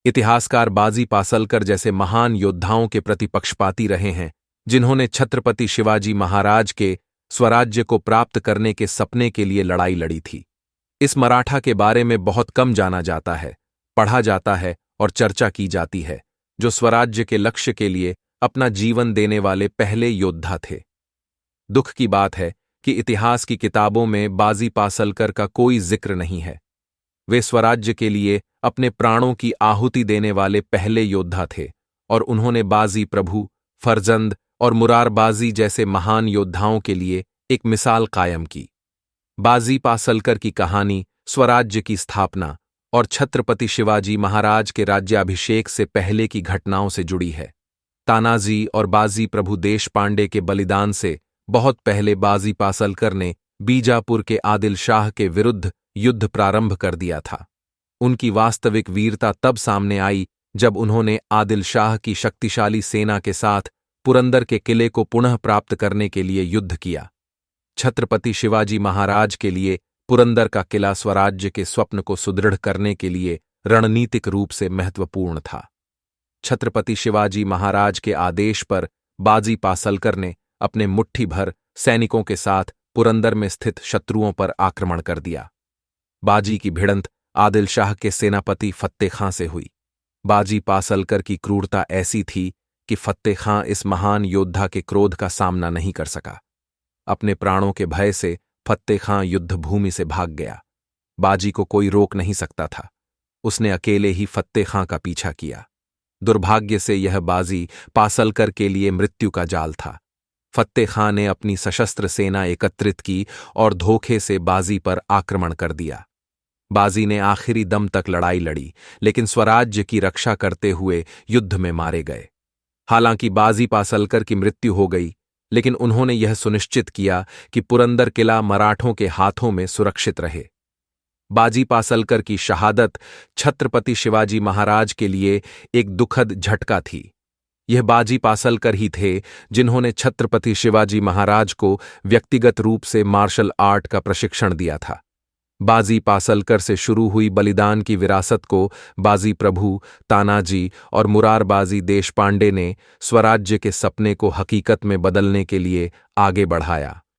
इतिहासकार बाजी पासलकर जैसे महान योद्धाओं के प्रति पक्षपाती रहे हैं, जिन्होंने छत्रपति शिवाजी महाराज के स्वराज्य को प्राप्त करने के सपने के लिए लड़ाई लड़ी थी। इस मराठा के बारे में बहुत कम जाना जाता है, पढ़ा जाता है और चर्चा की जाती है, जो स्वराज्य के लक्ष्य के लिए अपना जीवन देने वाले पहले योद्धा थे। दुख की बात है कि इतिहास की किताबों में बाजी पासलकर का कोई जिक्र नहीं है। वे स्वराज्य के लिए अपने प्राणों की आहुति देने वाले पहले योद्धा थे और उन्होंने बाजी प्रभु, फरजंद और मुरारबाजी जैसे महान योद्धाओं के लिए एक मिसाल कायम की। बाजी पासलकर की कहानी स्वराज्य की स्थापना और छत्रपति शिवाजी महाराज के राज्याभिषेक से पहले की घटनाओं से जुड़ी है। तानाजी और बाजी प्रभु देशपांडे के बलिदान से बहुत पहले बाजी पासलकर ने बीजापुर के आदिल शाह के विरुद्ध युद्ध प्रारंभ कर दिया था। उनकी वास्तविक वीरता तब सामने आई जब उन्होंने आदिल शाह की शक्तिशाली सेना के साथ पुरंदर के किले को पुनः प्राप्त करने के लिए युद्ध किया। छत्रपति शिवाजी महाराज के लिए पुरंदर का किला स्वराज्य के स्वप्न को सुदृढ़ करने के लिए रणनीतिक रूप से महत्वपूर्ण था। छत्रपति शिवाजी महाराज के आदेश पर बाजी पासलकर ने अपने मुट्ठी भर सैनिकों के साथ पुरंदर में स्थित शत्रुओं पर आक्रमण कर दिया। बाजी की भिड़ंत आदिल शाह के सेनापति फत्ते खां से हुई। बाजी पासलकर की क्रूरता ऐसी थी कि फत्ते खां इस महान योद्धा के क्रोध का सामना नहीं कर सका। अपने प्राणों के भय से फत्ते खां युद्ध भूमि से भाग गया। बाजी को कोई रोक नहीं सकता था। उसने अकेले ही फत्ते खां का पीछा किया। दुर्भाग्य से यह बाजी पासलकर के लिए मृत्यु का जाल था। फत्ते खां ने अपनी सशस्त्र सेना एकत्रित की और धोखे से बाजी पर आक्रमण कर दिया। बाजी ने आखिरी दम तक लड़ाई लड़ी, लेकिन स्वराज्य की रक्षा करते हुए युद्ध में मारे गए। हालांकि बाजी पासलकर की मृत्यु हो गई, लेकिन उन्होंने यह सुनिश्चित किया कि पुरंदर किला मराठों के हाथों में सुरक्षित रहे। बाजी पासलकर की शहादत छत्रपति शिवाजी महाराज के लिए एक दुखद झटका थी। यह बाजी पासलकर ही थे जिन्होंने छत्रपति शिवाजी महाराज को व्यक्तिगत रूप से मार्शल आर्ट का प्रशिक्षण दिया था। बाजी पासलकर से शुरू हुई बलिदान की विरासत को बाजी प्रभु, तानाजी और मुरारबाजी देशपांडे ने स्वराज्य के सपने को हकीकत में बदलने के लिए आगे बढ़ाया।